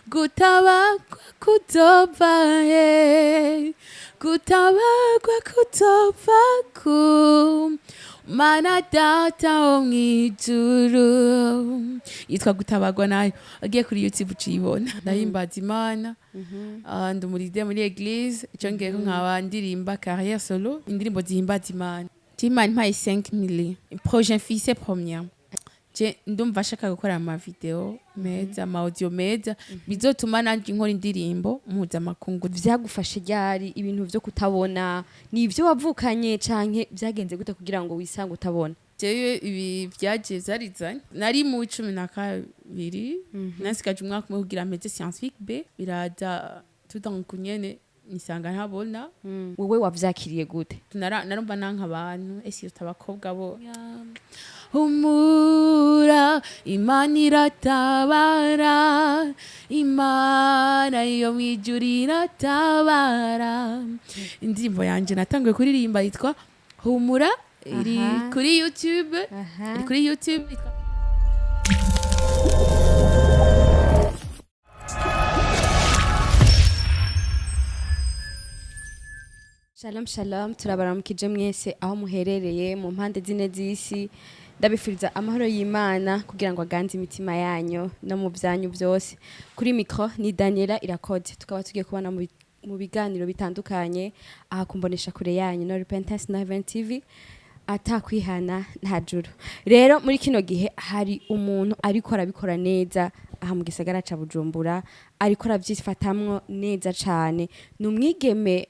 gutabagwa kuzova he, gutabagwa kuzova ku mana data wo mwijuru. Yitwa gutabagwa nayo, agiye kuri YouTube uciyibona. Ndahimbaza Imana, ndi umuride muri eglise, ico ngiyeko nkaba ndirimba carrière solo, indirimbo zihimbaza Imana. Imana impaye 5 millions. Projet Ufise première. Je ndumva ashaka gukora ama video meza, ama audio meza, bizotuma nanje nkora indirimbo mpuzamakungu. Vyagufashe ryari ibintu vyo kutabona? Ni ivyo wavukanye canke vyagenze gute kugira ngo wisange utabona? Jewe ibi vyaje zarizanye. Nari mu 12 nasigaje umwaka umwe kugira mpeze scientifique B, biraza tutanku nyene nisanga ntabona. Wewe wavyakiriye gute? Narumva nanka abantu ese utabakobwa bo humura Imana iratabara, Imana yo mwijuru iratabara. Indirimbo yanje natanguye kuririmba yitwa humura, iri kuri YouTube, iri kuri YouTube yitwa Shalom shalom, turabaramukije mwese aho muherereye mu mpande zine z'isi. Ndabifuriza amahoro y'Imana kugira ngo aganze imitima yanyu no mu byanyu byose. Kuri micro ni Daniela Irakoze, tukaba tugiye kubana mu biganiro bitandukanye aha kumbonesha kure yanyu no Repentance na Event TV, atakwihana nta juru. Rero muri kino gihe hari umuntu ariko arabikora neza aha mu gisagara ca Bujumbura, ariko arabyifatamwo neza cane. Ni umwigeme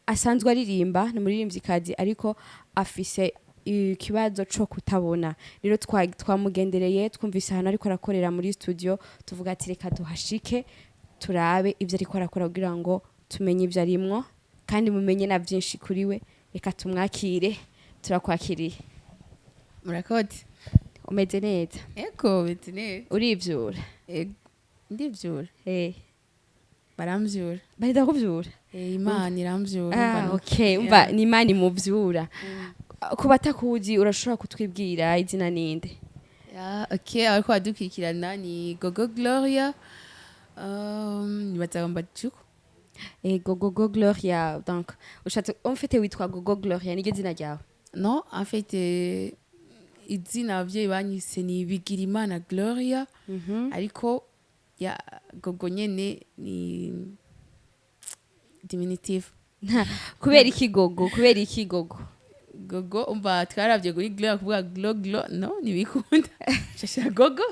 asanzwe aririmba, ni umuririmvyikazi ariko afise ikibazo co kutabona. Rero twamugendereye, twumvise ahantu ariko arakorera muri studio, tuvuga ati reka tuhashike turabe ivyo ariko arakora kugira ngo tumenye ivyo arimwo kandi mumenye na vyinshi kuri we. Reka tumwakire, turakwakiriye. Murakoze. Umeze neza? Ego umeze neza. Urivyura? Ndivyura. Baramvyura. Barida kuvyura? Imana iramvyura. Okay, umva ni Imana imuvyura. Ku batakuzi urashobora kutwibwira izina ninde? Okay, ariko adukikirana ni Gogo Gloria. Nibaza mbajuko. Gogo Gloria, donc ushatse umfite witwa Gogo Gloria nige zina ryawe? Non, en fait izina abavyeyi banyise ni Bigirimana Gloria. Ariko ya Gogo nyene ni diminutive. Kubera iki Gogo? Kubera iki Gogo? Gogo umva twaravye kuri Gloria kuvuga glo no nibikunda. Shasha Gogo.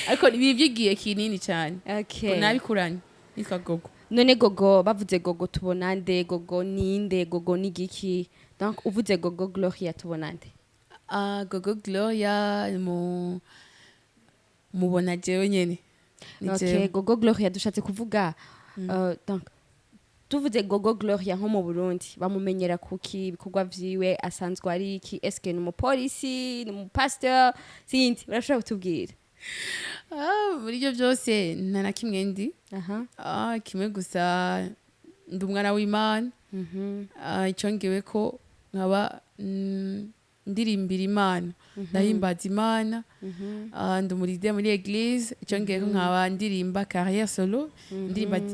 Ariko nibivyigiye kinini cyane. Okay. Ko nabikuranye nitwa Gogo. None Gogo bavuze Gogo tubona nde? Gogo ninde? Gogo ni giki? Donc uvuze Gogo Gloria tubona nde? Gogo Gloria mubona jewe nyene. Okay, Gogo Gloria dushatse kuvuga donc tuvuze Gogo Gloria nko mu Burundi bamumenyera kuki, ibikorwa vyiwe asanzwe ari iki? Eske ni umupolisi, ni umupasteur, sindi urashobora kutubwira? Muri byo byose nta na kimwe ndi. Kimwe gusa ndi umwana w'Imana. Ico ngiwe ko nkaba ndirimbira Imana, ndahimbaza Imana. Ndi umuride muri eglise, ico ngiwe ko nkaba ndirimba carrière solo,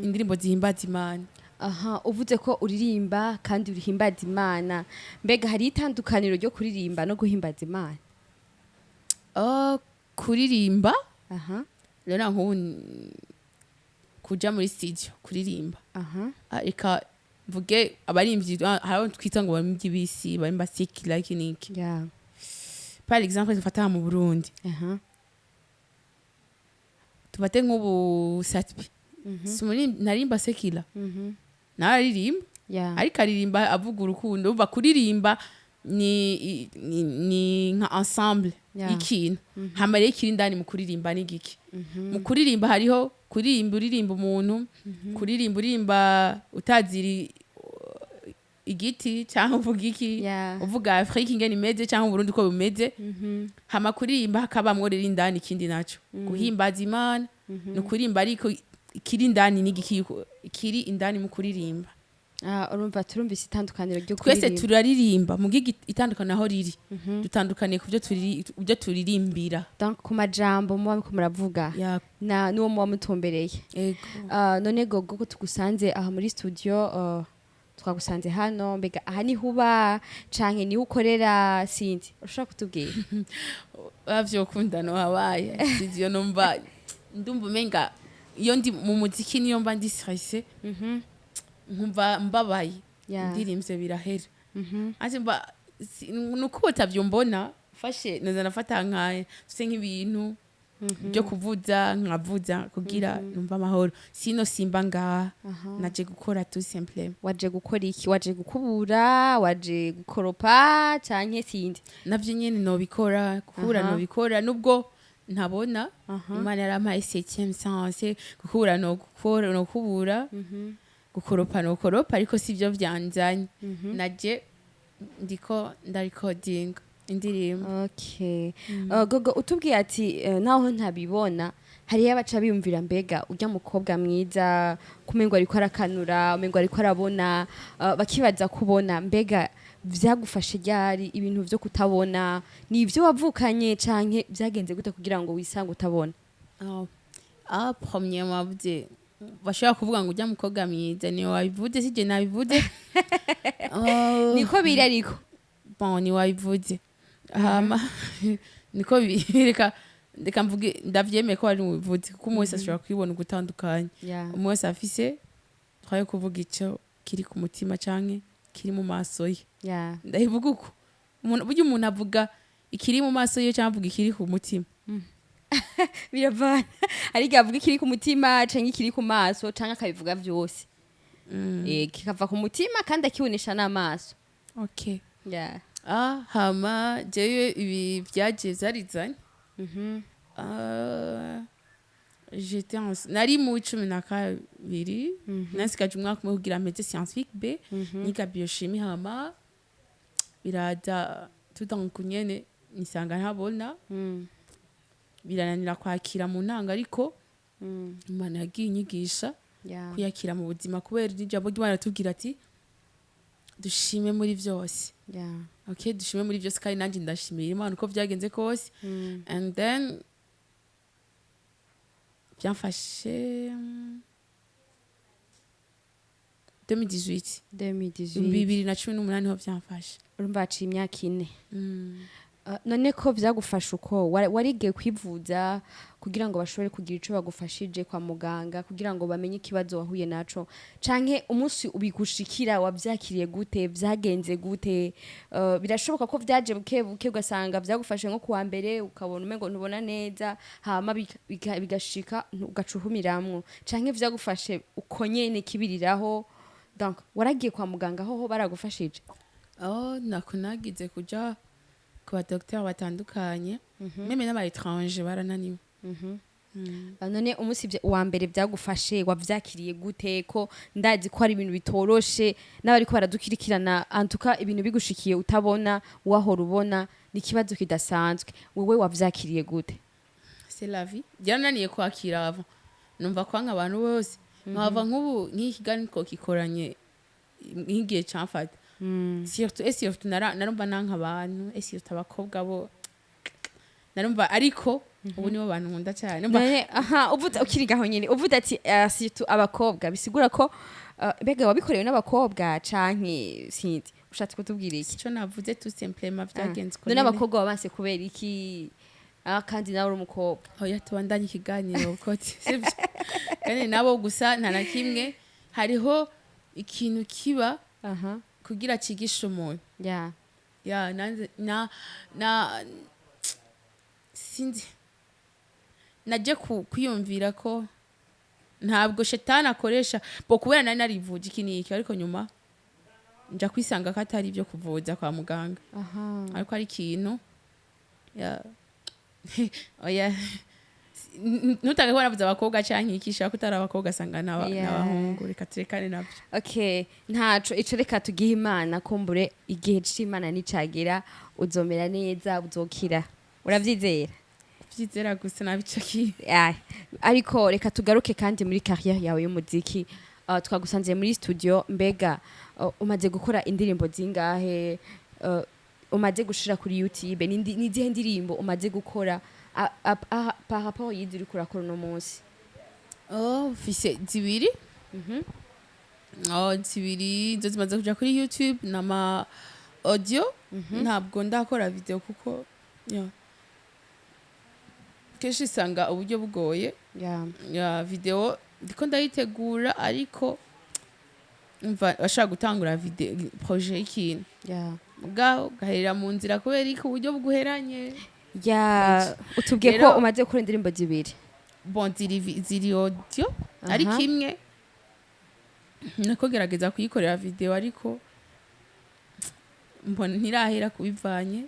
indirimbo zihimbaza Imana. Uvuze ko uririmba kandi urihimbaza Imana, mbega hari itandukaniro ryo kuririmba no guhimbaza Imana? Kuririmba rero nko kuja muri studio kuririmba. Reka mvuge abarimvyi haro twita ngo barimvyi bisi barimba sick like niki. Par exemple tufata mu Burundi. Tubate nk'ubu Satbi. Sumuri narimba sekila. Naririmba. Ariko aririmba avuga urukundo, uva kuririmba ni nka ensemble ikintu. Hamare ikiri ndani mu kuririmba ni giki. Mu kuririmba hariho kuririmba umuntu, kuririmba urimba utaziri igiti cyangwa uvuga iki, uvuga Afrique ingene imeze cyangwa Burundi ko bimeze. Hama kuririmba hakabamwo rero indani ikindi naco. Guhimbaza Imana no kurimba ariko ikiri indani ni giki, ikiri indani mu kuririmba. urumva turumvise itandukaniro ryo twese kuririmba turaririmba mu itandukana aho riri dutandukaniye ku byo turirimbira donc ku majambo muba muriko muravuga na n'uwo muba mutumbereye yego none gogo ko tugusanze aha muri studio twagusanze hano mbega aha niho uba canke niho ukorera sindi urashobora kutubwira bavyokundana wabaye studio numva ndumva umenga iyo ndi mu muziki niyo mba ndi stressé nkumva mbabaye ndirimvye birahera ati mba nuko utavyumbona fashe naza nafata nkaye se nk'ibintu byo kuvuza nkavuza kugira numva amahoro sino simba ngaha naje gukora tout simplement waje gukora iki waje gukubura waje gukoropa canke sindi navyo nyene nobikora kubura nobikora nubwo ntabona imana yarampaye 7e sens gukubura no kubura gukoropa ariko sivyo vyanzanye naje ndiko ndarecording indirimbo okay gogo utubwiye ati naho ntabibona hariyo abaca biyumvira mbega urya mukobwa mwiza kumengo ariko arakanura umengo ariko arabona bakibaza kubona mbega vyagufashe ryari ibintu vyo kutabona ni ivyo wavukanye canke vyagenze gute kugira ngo wisange utabona premier mavuze bashobora kuvuga ngo urya mukobwa mwiza niwe wabivuze sije nabivuze niko biri ariko bon ni wabivuze niko bireka ndeka mvuge ndavyemeye ko ari mubivuze kuko umuntu ashobora kwibona ugutandukanye umuntu afise twaye kuvuga ico kiri ku mutima canke kiri mu maso ye ndahivuga uko burya umuntu avuga ikiri mu maso ye canke avuga ikiri ku mutima biravana ariko avuga ikiri ku mutima canke ikiri ku maso canke akabivuga vyose kikava ku mutima kandi akibonesha n'amaso okay hama jewe ibi vyaje zarizanye nari mu 12 nasikaje umwaka umwe kugira mpeze scientifique B niga biochimie hama biraza tutanku nyene nisanga ntabona birananira kwakira mu ntanga ariko Imana yagiye inyigisha kuyakira mu buzima kubera ijambo ry'Imana tubwira ati dushime muri vyose okay dushime muri vyose kandi nanje ndashimira Imana uko vyagenze kose and then byamfashe 2018 ho byamfashe urumva haciye imyaka 4 none ko vyagufasha uko warigiye kwivuza kugira ngo bashobore kugira ico bagufashije kwa muganga kugira ngo bamenye ikibazo wahuye naco canke umunsi ubigushikira wavyakiriye gute vyagenze gute birashoboka ko vyaje buke ugasanga vyagufashe nko kuwa mbere ukabona umengo ntubona neza hama bigashika ugacuhumiramwo canke vyagufashe uko nyene kibiriraho donc waragiye kwa muganga hoho baragufashije nakunagize kuja ku badokiteri batandukanye meme n'aba étranger barananiwe none umunsi wa mbere vyagufashe wavyakiriye gute ko ndazi ko ari ibintu bitoroshe n'abariko baradukirikirana antuka ibintu bigushikiye utabona wahora ubona ni kibazo kidasanzwe wewe wavyakiriye gute c'est la vie byarananiye kwakira ava numva kwanga abantu bose nkava nk'ubu nk'ikigani ko kikoranye nk'igihe camfata surtout narumva nanka abantu surtout abakobwa bo narumva ariko ubu nibo bantu nkunda cyane uvuze ukirigaho nyine uvuze ati surtout abakobwa bisigura ko bega wabikorewe n'abakobwa canke sinzi ushatse kutubwira iki cyo navuze tout simplement vyagenze ko none abakobwa babanse kubera iki kandi nawe uri umukobwa oya tubandanye ikiganiro kote sivyo kandi nabo gusa nta na kimwe hariho ikintu kiba kugira cigisha umuntu sinzi naje kwiyumvira ko ntabwo shetani akoresha bo kubera nari narivuje iki niki ariko nyuma nja kwisanga ko atari ibyo kuvuza kwa muganga ariko ari ikintu oya nutage ko navuze abakobwa canke ikisha ko utari abakobwa asanga n'abahungu reka turekane navyo okay ntaco ico reka tugihe Imana kumbure igihe c'Imana nicagera uzomera neza uzokira uravyizera vyizera gusa nabicakiye ariko reka tugaruke kandi muri carrière yawe y'umuziki twagusanze muri studio mbega umaze gukora indirimbo zingahe umaze gushira kuri YouTube ni zihe ndirimbo umaze gukora par rapport y'izi uri kurakora no munsi Ufise zibiri zibiri zo zimaze kuja kuri YouTube n'ama audio ntabwo ndakora video kuko kenshi usanga uburyo bugoye ya video ndiko ndayitegura ariko umva bashaka gutangura video projet y'ikintu mugabo gaherera mu nzira kubera iki uburyo buguheranye utubwiye ko umaze gukora indirimbo zibiri bon ziri audio ariko imwe nako gerageza kuyikorera video ariko mbona ntirahera kubivanye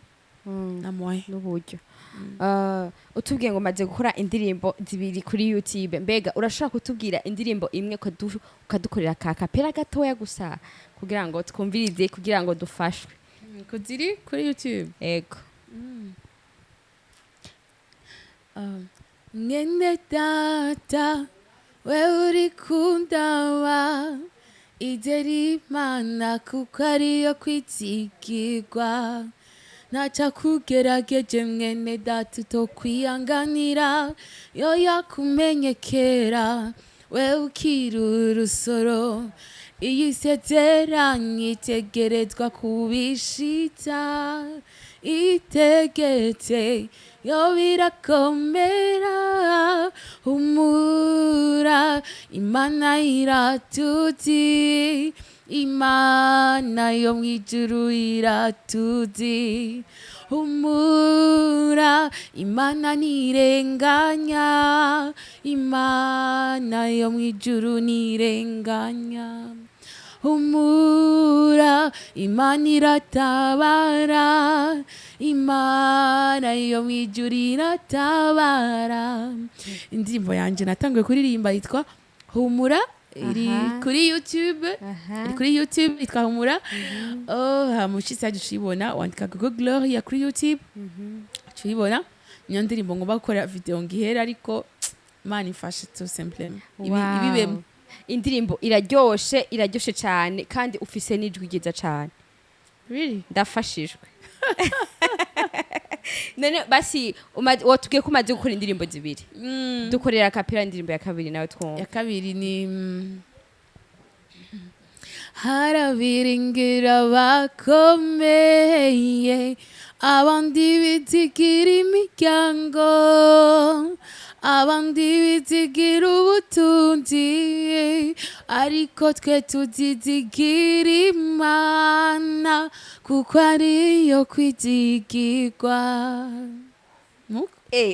namoye n'uburyo utubwiye ngo umaze gukora indirimbo zibiri kuri YouTube mbega urashaka kutubwira indirimbo imwe ukadukorera ka kapera gatoya gusa kugira ngo twumvirize kugira ngo dufashwe ko ziri kuri YouTube ego Ngene data wewe uri kundaba ideri mana kuko ariyo kwizigirwa naca kugerageje mwene data utokwiyanganira yo yakumenyekera wewe ukiri urusoro iyo isezeranye itegerezwa kubishitsa itegetse yo birakomera humura imana iratuzi imana yo mwijuru iratuzi humura imana nirenganya imana yo mwijuru nirenganya humura imana iratabara imana yo mwijuru iratabara indirimbo yanje natanguye kuririmba yitwa humura iri kuri YouTube iri kuri YouTube yitwa humura hamushitse ajishibona wandika Gogo Gloria kuri YouTube tuyibona niyo ndirimbo ngomba gukora video ngihera ariko man ifashe tout simplement ibibemo indirimbo iraryoshe cyane kandi ufise n'ijwi ryiza cyane really ndafashijwe none basi watubwiye ko umaze gukora indirimbo zibiri dukorera kapira indirimbo ya kabiri nawe twumva ya kabiri ni harabiringira bakomeye abandi bizigira imiryango abandi bizigira ubutunzi ariko twe tuzizigira imana kuko ariyo kwizigirwa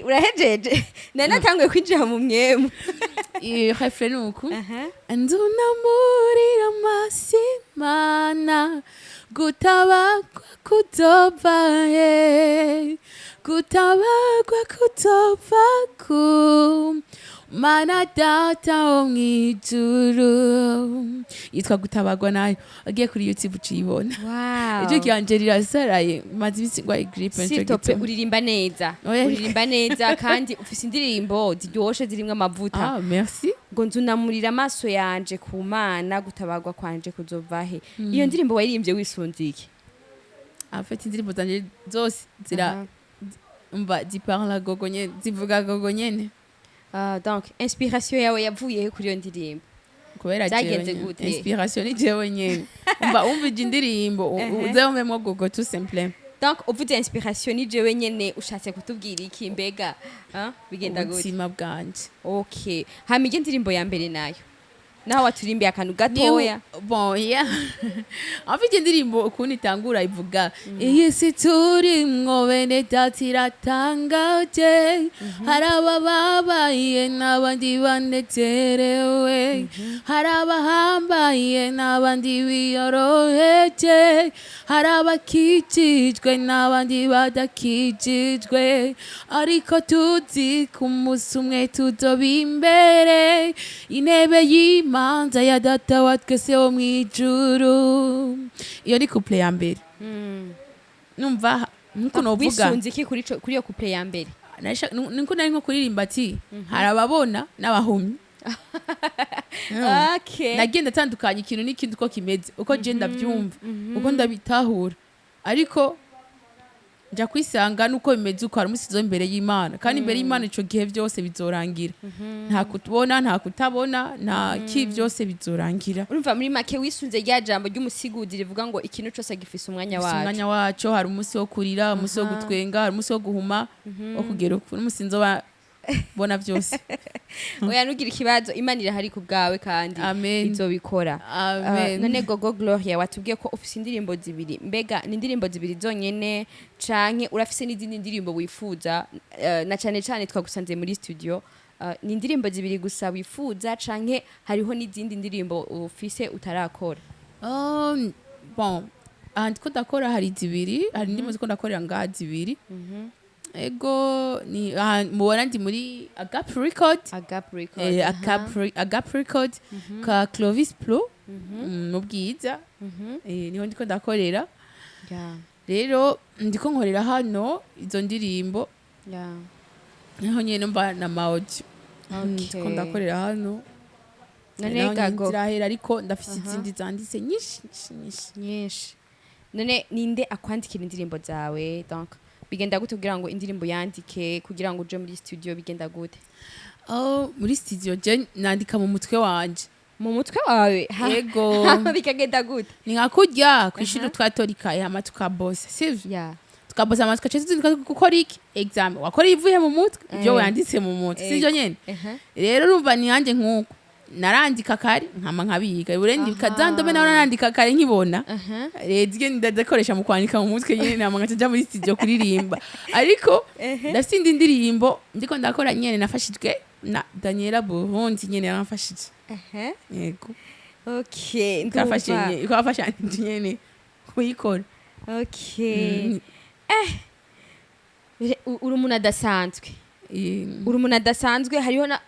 urahejeje nari natanguye kwinjira mu mwemu refre nuku ndunamurira amasimana gutabagwa kuzova gutabagwa kuzova ku mana data wo mwijuru yitwa gutabagwa nayo agiye kuri YouTube uciyibona ejo kyanje rirasaraye maze ibisingwa igripe nco gito uririmba neza kandi ufise indirimbo ziryoshe zirimwe amavuta merci ngo nzunamurira amaso yanje ku mana gutabagwa kwanje kuzovahe iyo ndirimbo wayirimbye wisundiye afite indirimbo zanje zose zira umva ziparla gogo nyene zivuga gogo nyene donc inspiration yawe yavuye kuri iyo ndirimbo kubera jewe inspiration ni jewe nyene umva indirimbo uzememo gogo tout simplement donc uvuze inspiration ni jewe nyene ushatse kutubwira iki mbega bigenda gute ubuzima bwanje okay hamije indirimbo ya mbere nayo naho waturimbiye akantu gatoya bon afite indirimbo ukuntu itangura ivuga iyi si turimwo bene data iratangaje hari abababaye n'abandi banezerewe hari abahambaye n'abandi biyoroheje hari abakijijwe n'abandi badakijijwe ariko tuzi ku munsi umwe tuzoba imbere intebe manza ya data wa twese wo mwijuru iyo ni couple ya mbere numva nkuko novuga wisunze iki kuri iyo couple ya mbere niko nari nko kuririmba ati harababona n'abahumyi Okay. nagenda atandukanye ikintu n'ikindi uko kimeze uko je ndavyumva uko ndabitahura ariko nja kwisanga nuko bimeze uko hari umusizo imbere y'Imana kandi imbere y'Imana ico gihe byose bizorangira nta kutubona nta kutabona nta ki byose bizorangira urumva muri make wisunze rya jambo ry'umusigudi rivuga ngo ikintu cyose gifise umwanya wacu umwanya wacu hari umunsi wo kurira umunsi wo gutwenga hari umunsi wo guhuma wo kugera ku n'umusinzo wa bona byose oya nugira ikibazo Imana irahari ku bwawe kandi Amen. izobikora Amen. none Gogo Gloria watubwiye ko ufise indirimbo zibiri mbega ni indirimbo zibiri zonyene canke urafise n'izindi ndirimbo wifuza na cane cane twagusanze muri studio ni indirimbo zibiri gusa wifuza canke hariho n'izindi ndirimbo ufise utarakora bon ndiko ndakora hari zibiri hari ndimo ziko ndakorera ngaha zibiri ego ni mubona ndi muri Agap Record Agap Record ka Clovis Pro mu bwiza niho ndiko ndakorera rero ndiko nkorera hano izo ndirimbo niho nyene mba na audio ndiko ndakorera hano none gago zirahera ariko ndafise izindi zanditse nyinshi none ninde akwandikira indirimbo zawe donc bigenda gute kugira ngo indirimbo yandike kugira ngo uje muri studio bigenda gute muri studio je nandika mu mutwe wanje mu mutwe wawe yego bikagenda gute ni nka kurya kwishira twatorika hama tukabosa sivyo tukabosa ama tukaca gukora iki exam wakora ivuye mu mutwe ibyo wanditse mu mutwe sivyo nyene rero urumva ni yanje nkuko narandika kare nkama nkabiga uburendi bikazandome nawe narandika kare nkibona rero ndakoresha mu kwandika mu mutwe nyene nama ngaca muri studio kuririmba ariko ndafite indirimbo ndiko ndakora nyene nafashijwe na Daniela Burundi nyene yaramfashije yego okay ndafashe nyene kuyikora okay uri umuntu adasanzwe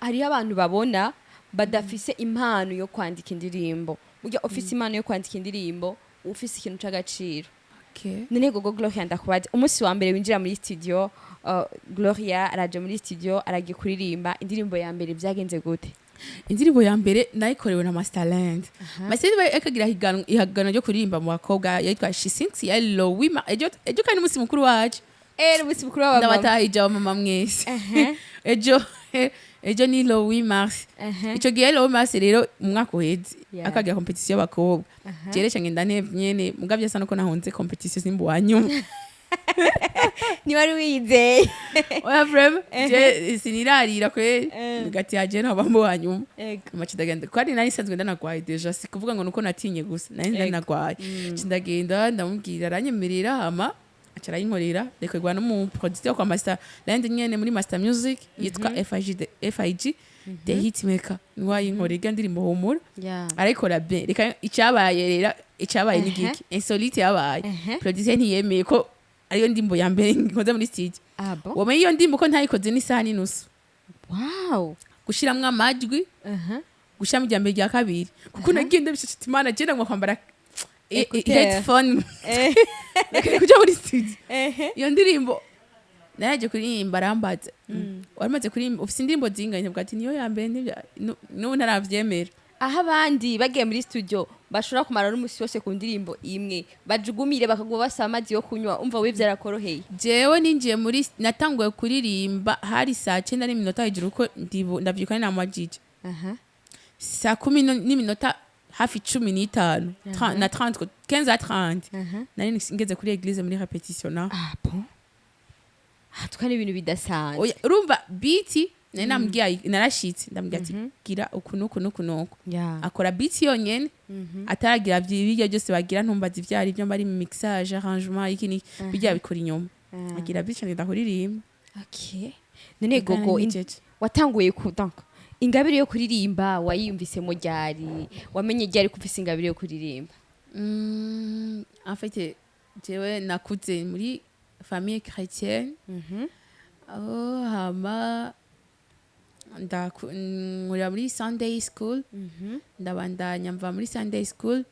hariho abantu babona badafise impano yo kwandika indirimbo burya ufise impano yo kwandika indirimbo ufise ikintu c'agaciro none Gogo Gloria ndakubaza umunsi wa mbere winjira muri studio Gloria araje muri studio aragiye kuririmba indirimbo ya mbere byagenze gute indirimbo ya mbere nayikorewe na Masterland Masterland akagira ihagano ryo kuririmba mu bakobwa yitwa She Sings Yellow Wima ejo kandi umunsi mukuru wacu umunsi mukuru wa ndabataha mama mwese ejo ni lo 8 mars ico gihe lo 8 mars rero umwaka uheze akagira competition y'abakobwa jerecha ngenda nyene mugavye asa nuko nahonze competition simbu wanyuma ni wari wizeye oya vraiment je sinirarira kwe ngati yaje no bambo wanyuma amachidagenda kwari nari sanzwe ndanagwaye deja sikuvuga ngo nuko natinye gusa nari ndanagwaye ndagenda ndamubwira aranyemerera hama acara yinkorera rekwegwa no mu producteur kwa Masterland nyene muri Master Music yitwa FIG the hitmaker nwa yinkorera ndirimbo humura arayikora bien reka icabaye n'igiki insolite yabaye producteur ntiyemeye ko ariyo ndimbo ya mbere nkoze muri stage wamenye iyo ndimbo ko ntayikoze n'isaha n'inusu gushiramwe amajwi gushira mu ryambere rya kabiri kuko nagenda bishitse Imana je ngo kwambara headphone kuja muri studio iyo ndirimbo naje kuririmba arambaza warimaze kuririmba ufise indirimbo zinganye bwa ati niyo ya mbere n'ubu ntaravyemera aho abandi bagiye muri studio bashobora kumara n'umusi wose ku ndirimbo imwe bajugumire bakagwa basaba amazi yo kunywa umva we vyarakoroheye jewe ninjiye muri natanguye kuririmba hari saa 9 n'iminota hejuru ko ndavyukana na majije saa 10 n'iminota hafi 15 na 30 15 nari ngeze kuri eglise muri repetition na tukane ibintu bidasanzwe urumva beat nari namubwiye narashitse ndamubwiye ati gira ukuntu akora beat yonyene ataragira byibiryo byose bagira ntumbaza ivyari byo bari mu mixage arrangement ikini bijya bikora inyuma agira beat cyane ndahuririmba none Gogo watanguye kudanka ingabire yo kuririmba wayiyumvise mu ryari wamenye ryari kufise ingabire yo kuririmba en fait jewe nakuze muri famille chrétienne hama ndakura muri Sunday school ndabandanya mva muri Sunday school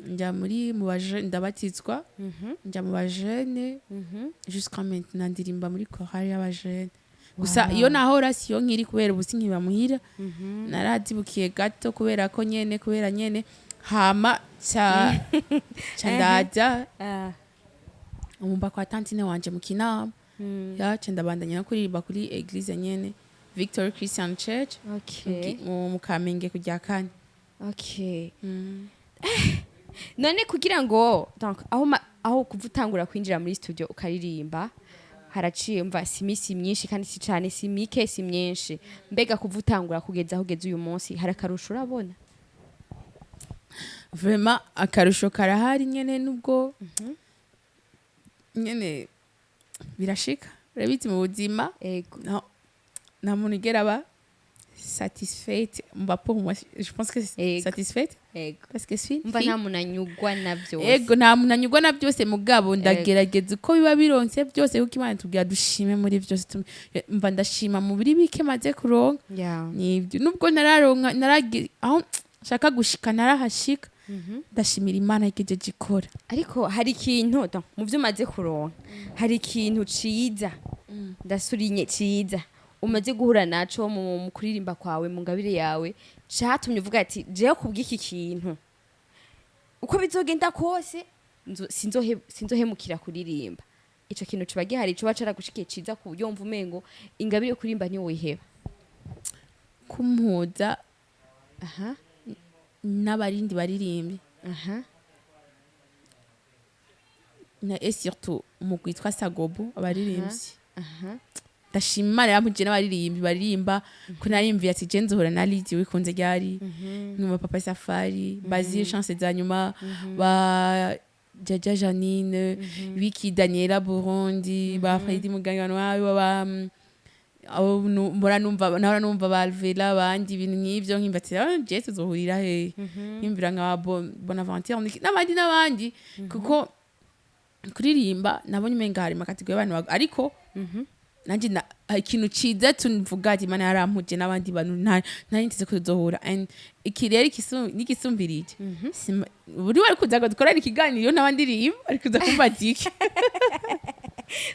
nja muri mu bajene ndabatizwa nja mu bajene jusqu'à maintenant ndirimba muri chorale y'abajene gusa iyo nahora siyo nkiri kubera ubusi nkiba muhira narazibukiye gato kubera nyene hama ca ndaja umumba kwa tantine wanje mu Kinama ya ca ndabandanya no kuririmba kuri eglise nyene Victory Christian Church mu Kamenge kujya kane. None kugira ngo donc aho kuvutangura kwinjira muri studio ukaririmba haraciye umva simisi myinshi kandi si cyane simike si myinshi mbega kuvutangura kugeza hugeze uyu munsi harakarusho urabona vraiment akarusho karahari nyene nubwo nyene birashika urabizi mu buzima nta muntu igera ba satisfaite pour moi je pense que c'est satisfaite parce que mva nta muntu anyugwa na byose nta muntu anyugwa na byose mugabo ndagerageza uko biba bironse byose kuko Imana tubwira dushime muri byose mva ndashima mu biri bike maze kuronka nibyo nubwo nararonka aho shaka gushika narahashika ndashimira Imana igejeje ikora ariko hari ikintu mu byo maze kuronka hari ikintu ciza ndasurinye ciza umaze guhura naco mu kuririmba kwawe mu ngabire yawe cyatumye uvuga ati jewe kubw'iki kintu uko bizogenda kose sinzohemukira kuririmba ico kintu kiba gihari cyo bacaragushikiye ciza ku buryo mva umengo ingabire yo kurimba niyo wiheba kumpuza n'abarindi baririmbi na surtout mu kwitwa Sagobo abaririmbyi ndashima Imana yampuje n'abaririmbi baririmba ko narimviye ati je nzohora na Lydie wikunze ryari nyuma Papa Safari Bazir chance za nyuma ba Jaja Janine Wiki Daniela Burundi ba Freddy Mugangano wawe ba mbora numva Valvela abandi ibintu nk'ivyo nkimbatse je tuzohurira he nkimvira nka Bonaventure n'abandi kuko kuririmba nabonye umenga hari makategori y'abantu ariko nanje ikintu ciza tunvuga ati Imana yarampuje n'abandi bantu ntarinteze ko tuzohura and iki rero nikisumbirije buri wari kuzaga dukorana ikiganiro n'abandi rimba ariko kuzakumva diki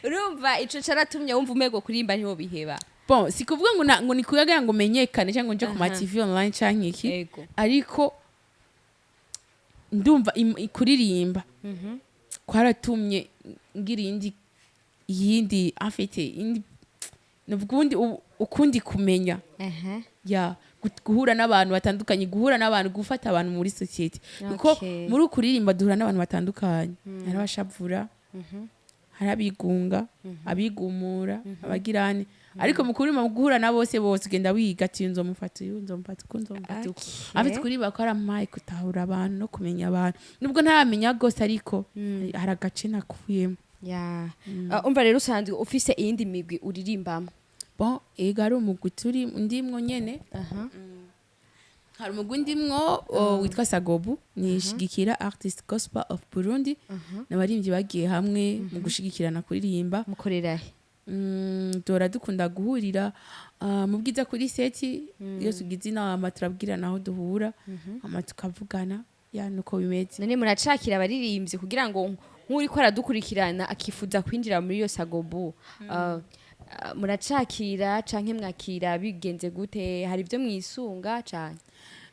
urumva ico caratumye wumva umego kurimba niho biheba bon sikuvuga ngo ni kuyaga ngo menyekane cyangwa nje ku ma TV online canke iki ariko ndumva kuririmba kwaratumye ngira yindi afite indi nubundi ukundi kumenya ya guhura n'abantu batandukanye guhura n'abantu gufata abantu muri society kuko muri ukuririmba duhura n'abantu batandukanye harabashavura harabigunga abigumura abagirane ariko mu kuririmba guhura na bose ugenda wiga ati nzomufata afite kuririmba ko aramaye kutahura abantu no kumenya abantu nubwo ntaramenya gose ariko hari agace nakuyemo umva rero usanzwe ufise iyindi migwi uririmbamo bon ega ari umugwi turi ndimwo nyene hari umugwi ndimwo witwa Sagobu nishigikira Artist Gospel of Burundi n'abarimvyi bagiye hamwe mu gushigikirana kuririmba mukorerahe dora dukunda guhurira mu bwiza kuri seti iyo tugize inama turabwirana aho duhura ama tukavugana nuko bimeze none muracakira abaririmbyi kugira ngo nk'uri ko aradukurikirana akifuza kwinjira muri iyo Sagobu muracakira canke mwakira bigenze gute hari ibyo mwisunga cyane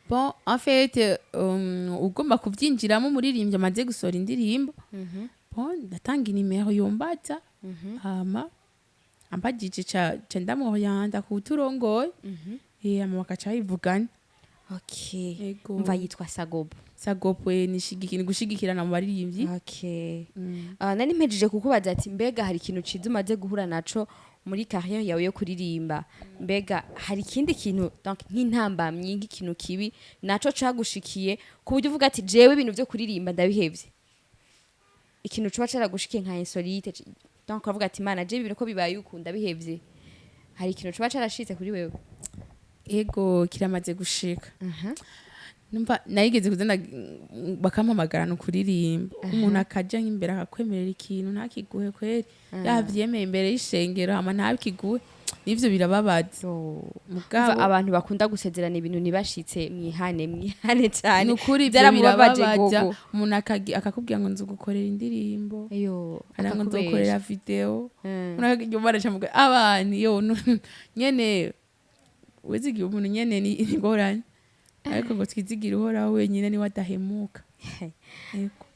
bon en fait ugomba kuvyinjiramo muririmbyi amaze gusora indirimbo bon ndatanga inimero yombaza hama ambajije ca ndamuhanda kuturongoye ama bakaca bivugana mva yitwa Sagobu ni gushigikirana mu baririmbyi nari mpejeje kukubaza ati mbega hari ikintu ciza umaze guhura naco muri carrière yawe yo kuririmba mbega hari ikindi kintu donc nk'intambamyi nk'ikintu kibi naco cagushikiye ku buryo uvuga ati jewe ibintu byo kuririmba ndabihevye ikintu cyo caragushikiye nka insolite donc uvuga ati Imana je ibintu ko bibaye ukunda bihevye hari ikintu cyo carashitse kuri wewe ego kiramaze gushika numva nayigeze kuzana bakampamagara no kuririmba umuntu akaja nk'imbere akakwemerera ikintu ntakiguhe kweri yavyemeye imbere y'ishengero hama ntabikiguhe nivyo birababaza mugabo abantu bakunda gusezerana ibintu nibashitse mwihane cyane nukuri ivyo birababaza umuntu akakubwira ngo nzugukorera indirimbo ngo nzokorera video umuntu akagira umaracha muga abantu nyene wezigiye umuntu nyene ni ingorane ariko ngo twizigira uhoraho wenyine ni wadahemuka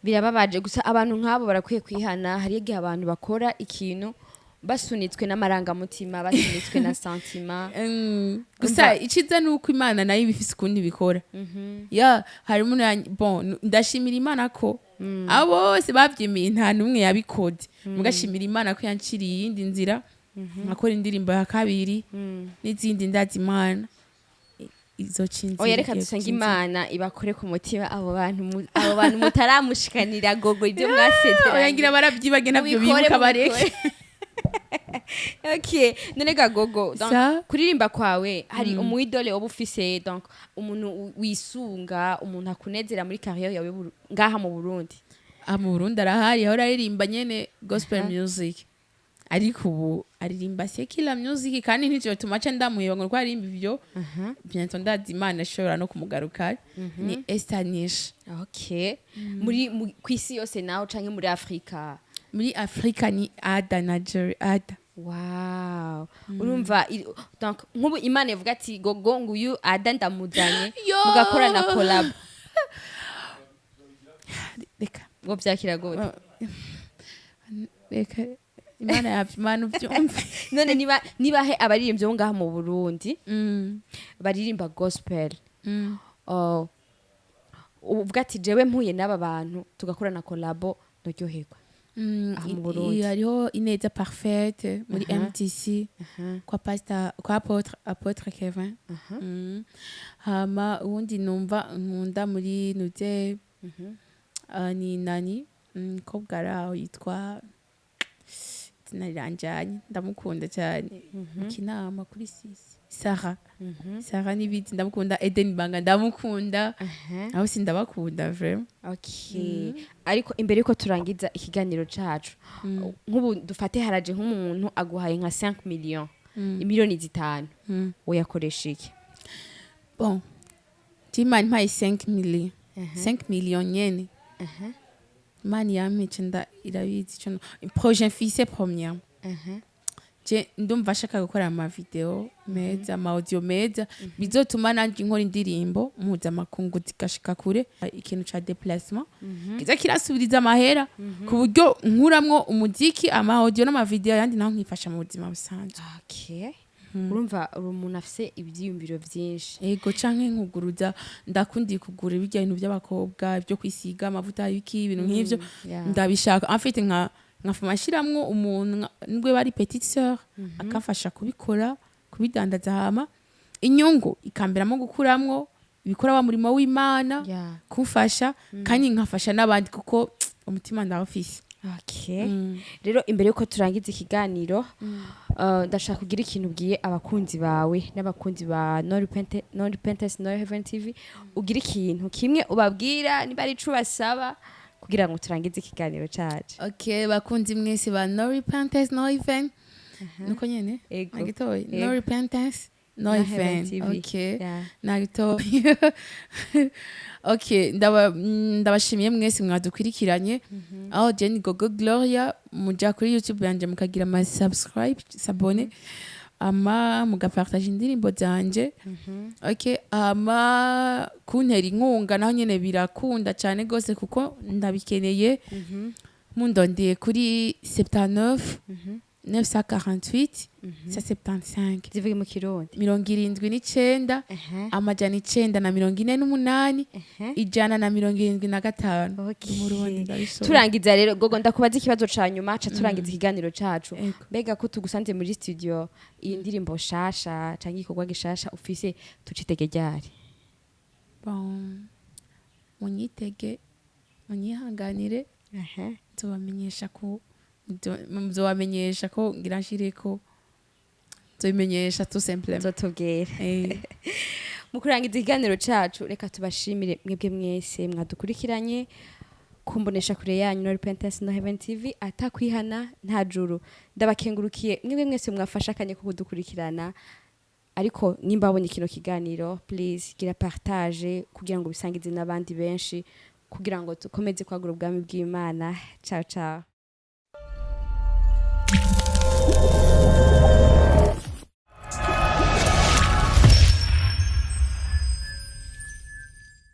birababaje gusa abantu nk'abo barakwiye kwihana hari igihe abantu bakora ikintu basunitswe n'amarangamutima basunitswe na sentima gusa iciza nuko Imana nayo ibifise ukundi bikora hari umuntu bon ndashimira Imana ko abo bose bavyimiye nta numwe yabikode mugashimira Imana ko yanciriye iyindi nzira nkakora indirimbo ya kabiri n'izindi ndazi Imana reka dusanga Imana ibakore ku mutima abo bantu mutaramushikanira gogo ibyo mwasezeranye oyangira barabyibage nabyo bibuka bareke okay none Gogo kuririmba kwawe hari umuidole woba ufise donc umuntu wisunga umuntu akunezera muri carrière yawe ngaha mu Burundi mu Burundi arahari aho aririmba nyene gospel music ariko ubu aririmba secular music kandi ntijo tumaca ndamuye ngo aririmba ivyo bientôt ndazi Imana ashobora no kumugaruka ni Estanish okay muri kwisi yose naho canke muri Afrika ni Ada Nigeria Ada wow urumva donc nkubu Imana ivuga ati Gogo nguyu Ada ndamuzanye mugakora na collab reka ngo byakira gute reka Imana yavyimana uvyumve none niba he abaririmbye bo ngaha mu Burundi baririmba gospel uvuga ati jewe mpuye n'aba bantu tugakora na collabo ndoryoherwa hariho Ineza Parfaite muri MTC kwa pastor kwa apotre Kevin hama ubundi numva nkunda muri nuze ni nani kobwaraho yitwa naranjanye ndamukunda cyane kinama kuri sisi Sarah n'ibiti ndamukunda Eden Banga ndamukunda aho sindabakunda vraiment okay ariko imbere yuko turangiza ikiganiro cacu nk'ubu dufate haraje nk'umuntu aguhaye nka 5 millions imiliyoni 5 uyakoresha iki bon timani mpaye 5 millions nyene mani yamice nda irabizi cyo projet Ufise première je ndumva shaka gukora ama video meza ama audio meza bizotuma nanje nkora indirimbo muza makungu zigashika kure ikintu ca déplacement kiza kirasubiriza amahera ku buryo nkuramwo umuziki ama audio n'ama video yandi naho nkifasha mu buzima busanzwe okay urumva umuntu afise ibyiyumviro byinshi ego canke nkuguruza ndakundi kugura ibijya ibintu by'abakobwa byo kwisiga amavuta y'iki ibintu nk'ivyo ndabishaka afite nkafuma shiramwo umuntu nigwe bari petite sœur akafasha kubikora kubidandaza hama inyungu ikamberamo gukuramwo ibikora wa murimo w'Imana kumfasha kandi nkafasha n'abandi kuko umutima ndawufise okay rero imbere yuko turangiza ikiganiro ndashaka kugira ikintu ubwiye abakunzi bawe n'abakunzi ba No Repentance No Heaven TV ugira ikintu kimwe ubabwira niba ari ico basaba kugira ngo turangize ikiganiro cacu okay bakunzi mwese ba No Repentance No Heaven nuko nyene agitoye No Repentance No Heaven okay nagitoye okay ndabashimiye mwese mwadukwirikiranye aho Jenny Gogo Gloria muja kuri YouTube yanje mukagira ama subscribe s'abonner ama mugapartage indirimbo zanje okay ama kuntera inkunga naho nyene birakunda cyane gose kuko ndabikeneye mundondeye kuri 79 948 75 zivuye mu Kirundi 79 amajana 948 ijana na 75 okay. Turangiza rero Gogo ndakubaza ikibazo ca nyuma ca turangiza ikiganiro cacu mbega ko tugusanze muri studio iyi ndirimbo shasha canke ikorwa gishasha Ufise tucitege ryari bon munyitege munyihanganire nzobamenyesha ko ngira nshireko nzobimenyesha tout simplement nzotubwira mu kurangiza ikiganiro cacu reka tubashimire mwebwe mwese mwadukurikiranye kumbonesha kure yanyu no Repentance no Heaven TV atakwihana nta juru. Ndabakengurukiye mwebwe mwese mwafasha kanye ko kudukurikirana, ariko nimba abonye kino kiganiro please gira partage kugira ngo bisangize n'abandi benshi kugira ngo dukomeze kwagura ubwami bw'Imana. Ciao ciao.